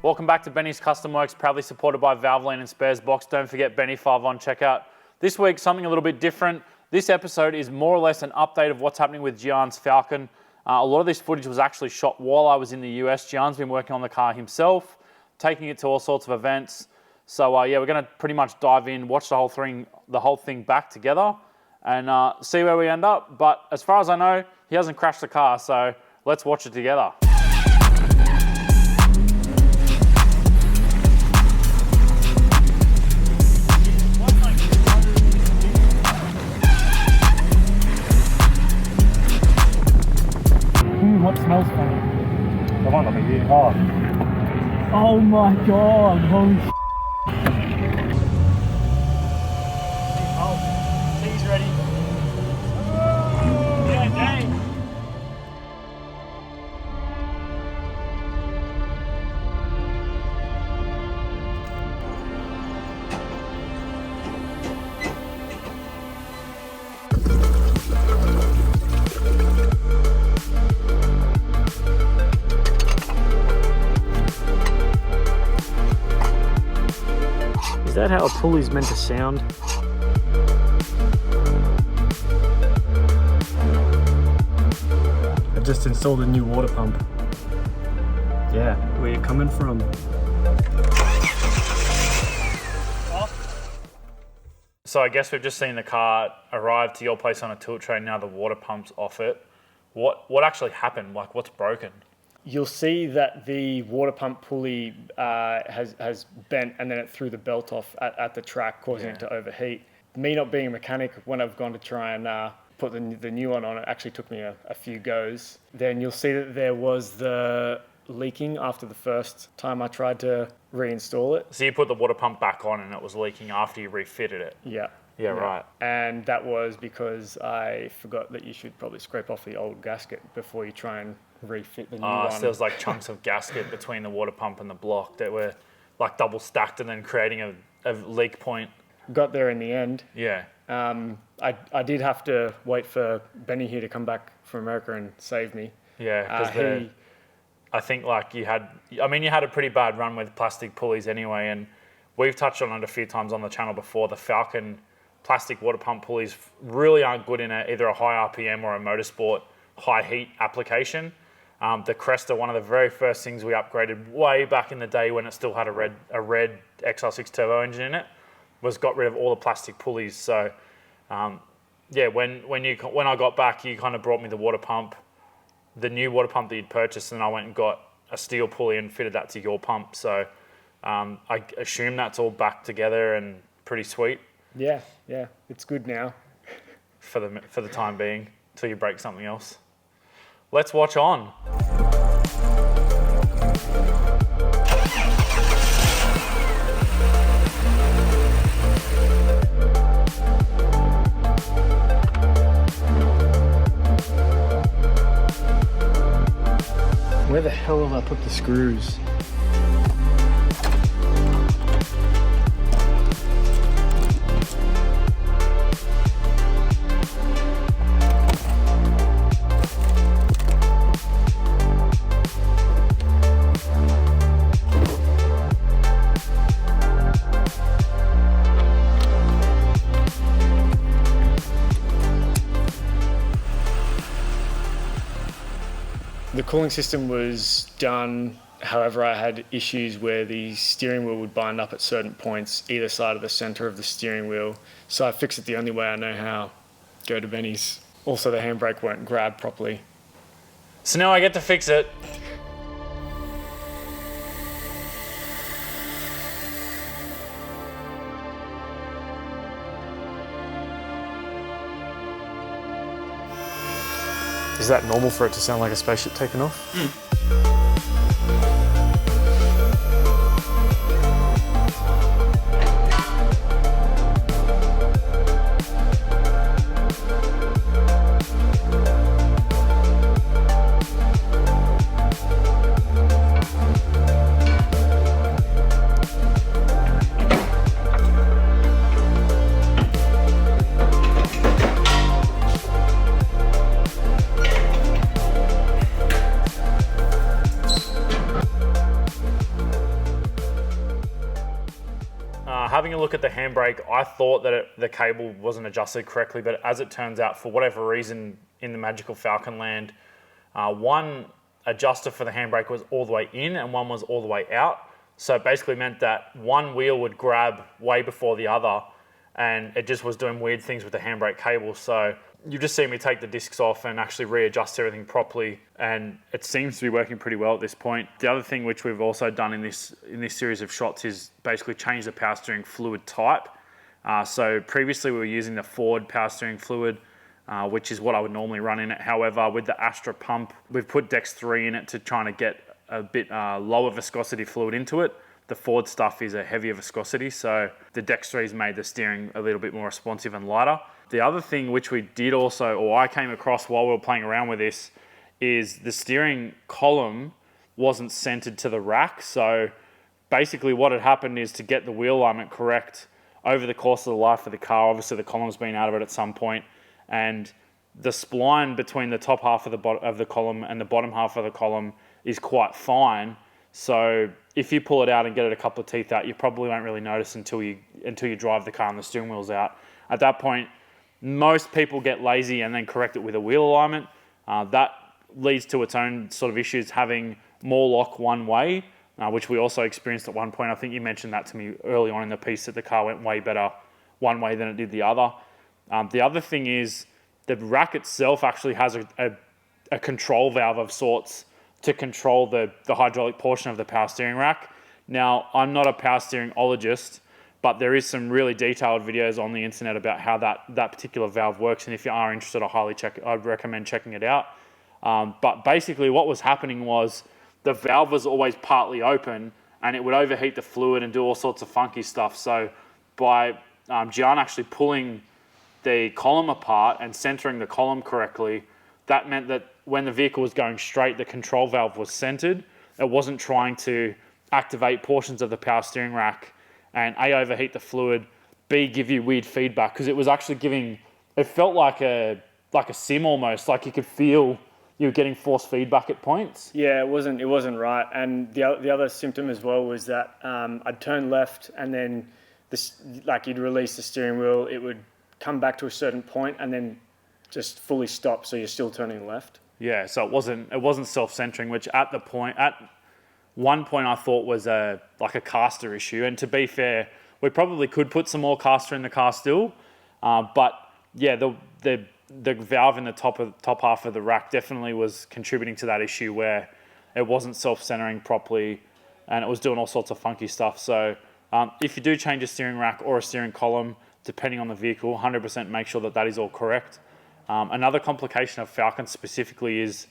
Welcome back to Benny's Custom Works, proudly supported by Valvoline and Sparesbox. Don't forget Benny 5 on checkout. This week, something a little bit different. This episode is more or less an update of what's happening with Gian's Falcon. A lot of this footage was actually shot while I was in the US. Gian's been working on the car himself, taking it to all sorts of events. So yeah, we're going to pretty much dive in, watch the whole thing back together, and see where we end up. But as far as I know, he hasn't crashed the car, so let's watch it together. What smells funny? The one over here. Oh my god, holy shit. Oh, tea's ready. Yeah, dang. Is that how a pulley's meant to sound? I just installed a new water pump. Yeah, where you coming from? So I guess we've just seen the car arrive to your place on a tilt tray. Now the water pump's off it. What actually happened? Like, what's broken? You'll see that the water pump pulley has bent, and then it threw the belt off at the track, causing it to overheat. Me not being a mechanic, when I've gone to try and put the new one on, it actually took me a few goes. Then you'll see that there was the leaking after the first time I tried to reinstall it. So you put the water pump back on and it was leaking after you refitted it? Yeah. Yeah, right. And that was because I forgot that you should probably scrape off the old gasket before you try and refit the new one. So there was like chunks of gasket between the water pump and the block that were like double stacked and then creating a leak point. Got there in the end. Yeah. I did have to wait for Benny here to come back from America and save me. Yeah, because I think like you had a pretty bad run with plastic pulleys anyway, and we've touched on it a few times on the channel before. The Falcon plastic water pump pulleys really aren't good in either a high RPM or a motorsport high heat application. The Cresta, one of the very first things we upgraded way back in the day when it still had a red XR6 turbo engine in it, was got rid of all the plastic pulleys. So yeah, when I got back, you kind of brought me the water pump, the new water pump that you'd purchased, and I went and got a steel pulley and fitted that to your pump. So I assume that's all back together and pretty sweet. Yeah, it's good now. For the time being, till you break something else. Let's watch on. Where the hell have I put the screws? The cooling system was done, however I had issues where the steering wheel would bind up at certain points either side of the center of the steering wheel. So I fixed it the only way I know how. Go to Benny's. Also the handbrake won't grab properly. So now I get to fix it. Is that normal for it to sound like a spaceship taking off? look at the handbrake, I thought that the cable wasn't adjusted correctly, but as it turns out, for whatever reason in the magical Falcon land, one adjuster for the handbrake was all the way in and one was all the way out. So it basically meant that one wheel would grab way before the other, and it just was doing weird things with the handbrake cable. So you just see me take the discs off and actually readjust everything properly, and it seems to be working pretty well at this point. The other thing which we've also done in this series of shots is basically change the power steering fluid type. So previously we were using the Ford power steering fluid, which is what I would normally run in it. However, with the Astra pump, we've put Dex 3 in it to try and get a bit lower viscosity fluid into it. The Ford stuff is a heavier viscosity, so the Dex 3's made the steering a little bit more responsive and lighter. The other thing which we did also, or I came across while we were playing around with this, is the steering column wasn't centered to the rack. So basically what had happened is, to get the wheel alignment correct over the course of the life of the car, obviously the column's been out of it at some point, and the spline between the top half of the column and the bottom half of the column is quite fine. So if you pull it out and get it a couple of teeth out, you probably won't really notice until you drive the car and the steering wheel's out. At that point, most people get lazy and then correct it with a wheel alignment. That leads to its own sort of issues, having more lock one way, which we also experienced at one point. I think you mentioned that to me early on in the piece, that the car went way better one way than it did the other. The other thing is, the rack itself actually has a control valve of sorts to control the hydraulic portion of the power steering rack. Now, I'm not a power steeringologist, but there is some really detailed videos on the internet about how that particular valve works. And if you are interested, I'd recommend checking it out. But basically what was happening was, the valve was always partly open and it would overheat the fluid and do all sorts of funky stuff. So by Gian actually pulling the column apart and centering the column correctly, that meant that when the vehicle was going straight, the control valve was centered. It wasn't trying to activate portions of the power steering rack and A, overheat the fluid, B, give you weird feedback, because it was actually giving, it felt like a sim almost, like you could feel you were getting force feedback at points. Yeah, it wasn't right. And the other symptom as well was that I'd turn left, and then you'd release the steering wheel, it would come back to a certain point and then just fully stop, so you're still turning left. Yeah, so it wasn't self-centering, which at one point I thought was a caster issue. And to be fair, we probably could put some more caster in the car still, but yeah, the valve in the top half of the rack definitely was contributing to that issue, where it wasn't self-centering properly and it was doing all sorts of funky stuff. So if you do change a steering rack or a steering column, depending on the vehicle, 100% make sure that is all correct. Another complication of Falcon specifically is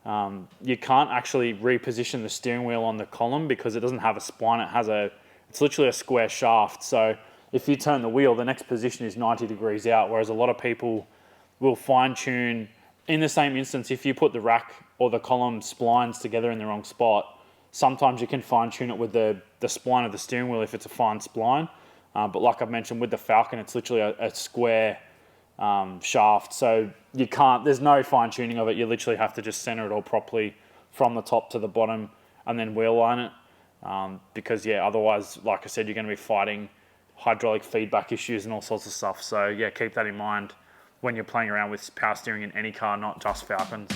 you can't actually reposition the steering wheel on the column because it doesn't have a spline. It's literally a square shaft. So if you turn the wheel, the next position is 90 degrees out, whereas a lot of people will fine tune in the same instance. If you put the rack or the column splines together in the wrong spot, sometimes you can fine tune it with the spline of the steering wheel if it's a fine spline. But like I've mentioned with the Falcon, it's literally a square shaft, so there's no fine tuning of it. You literally have to just center it all properly from the top to the bottom and then wheel line it, because otherwise, like I said, you're going to be fighting hydraulic feedback issues and all sorts of stuff. So yeah, keep that in mind when you're playing around with power steering in any car, not just Falcons.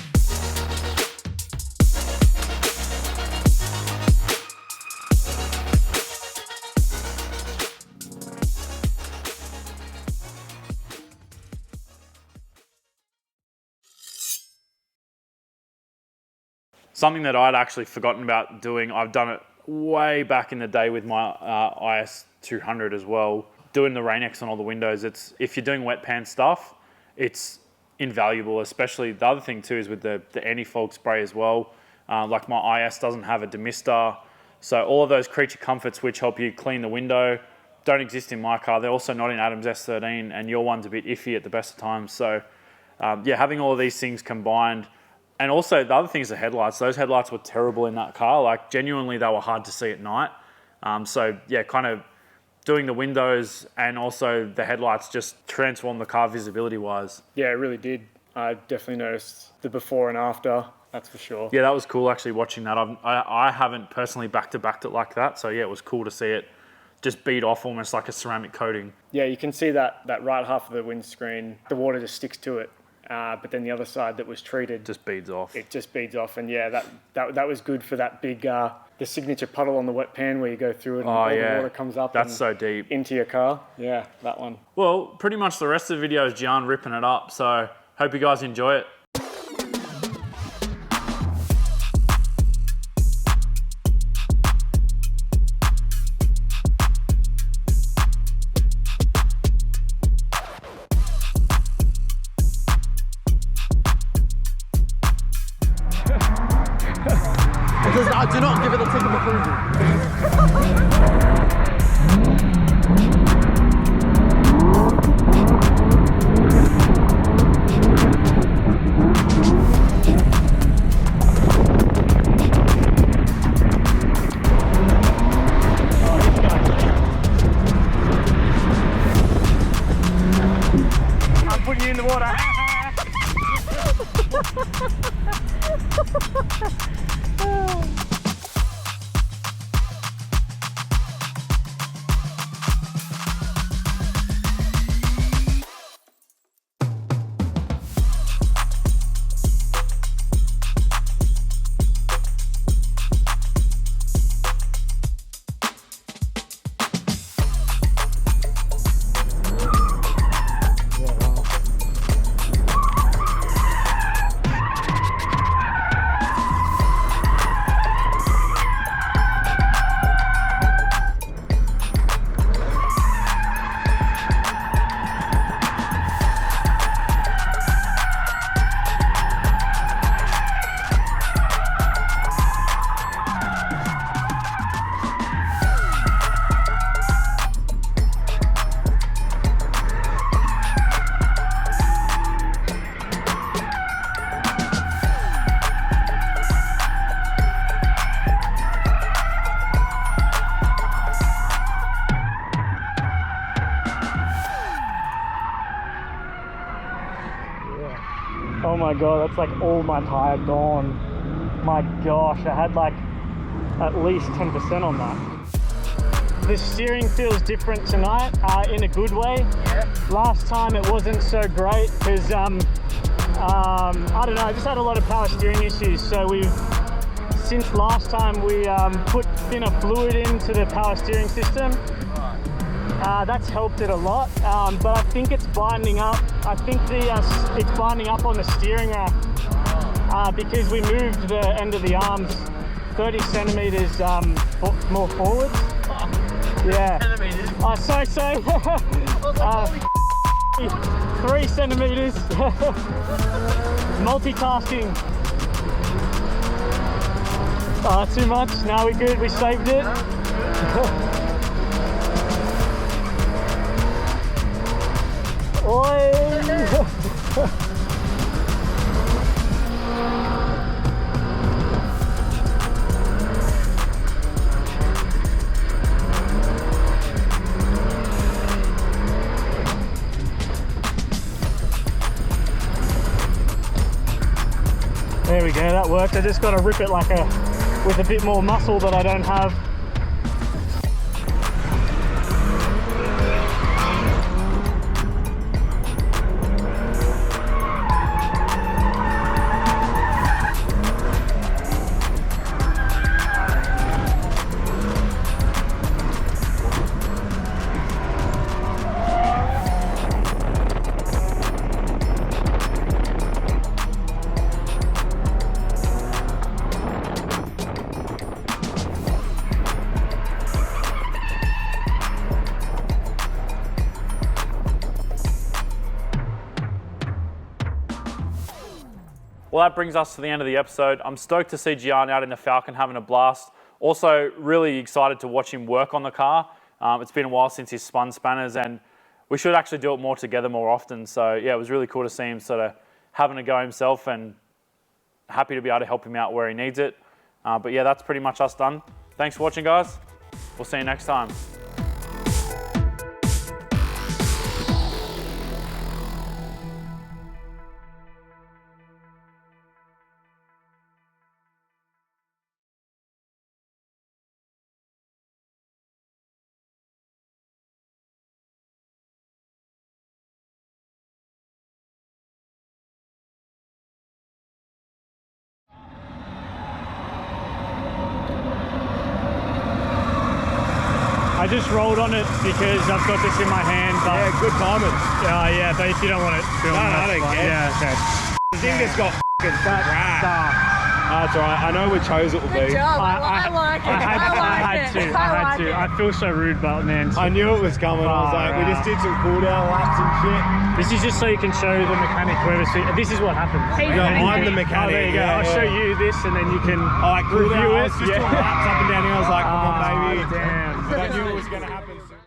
Something that I'd actually forgotten about doing, I've done it way back in the day with my IS 200 as well, doing the Rain-X on all the windows. If you're doing wet pan stuff, it's invaluable. Especially the other thing too is with the anti-fog spray as well. Like my IS doesn't have a demister, so all of those creature comforts which help you clean the window don't exist in my car. They're also not in Adam's S13, and your one's a bit iffy at the best of times. So having all of these things combined. And also the other thing is the headlights. Those headlights were terrible in that car. Like genuinely, they were hard to see at night. Kind of doing the windows and also the headlights just transformed the car visibility wise. Yeah, it really did. I definitely noticed the before and after. That's for sure. Yeah, that was cool actually watching that. I haven't personally back-to-backed it like that. So yeah, it was cool to see it just beat off almost like a ceramic coating. Yeah, you can see that right half of the windscreen, the water just sticks to it. But then the other side that was treated, Just beads off. it just beads off. And yeah, that was good for that big, the signature puddle on the wet pan where you go through it and all the water comes up. That's so deep. Into your car. Yeah, that one. Well, pretty much the rest of the video is Gian ripping it up. So hope you guys enjoy it. Do not give it a tick of approval. I'm putting you in the water. Oh my god, that's like all my tire gone. My gosh, I had like at least 10% on that. The steering feels different tonight in a good way. Yeah. Last time it wasn't so great because I don't know, I just had a lot of power steering issues. So since last time we put thinner fluid into the power steering system. That's helped it a lot, but I think it's binding up. I think it's binding up on the steering rack because we moved the end of the arms 30 centimeters more forward. Yeah. Centimeters? So. 3 centimeters. Multitasking. Too much? Now we're good. We saved it. Oi! There we go, that worked. I just got to rip it with a bit more muscle that I don't have. Well, that brings us to the end of the episode. I'm stoked to see Gian out in the Falcon having a blast. Also, really excited to watch him work on the car. It's been a while since he's spun spanners, and we should actually do it more together more often. So yeah, it was really cool to see him sort of having a go himself, and happy to be able to help him out where he needs it. But yeah, that's pretty much us done. Thanks for watching, guys. We'll see you next time. just rolled on it because I've got this in my hand. But Yeah, good timing. yeah, but if you don't want it filmed, No, I that's don't fine. care. Yeah, okay. The thing that's got f***ing crap. That's all right. I know which hose it will Good be. job. I like it. I had to. I feel so rude, but man. I knew it was coming. I was like, we just did some cool down laps and shit. This is just so you can show the mechanic whoever's fit. This is what happens. Yeah, I'm the mechanic. Oh, there you go. Yeah, I'll yeah. show you this, and then you can Cool review down. I it. was just doing laps up and down here. I was like, come on, baby. Damn. I knew it was going to happen.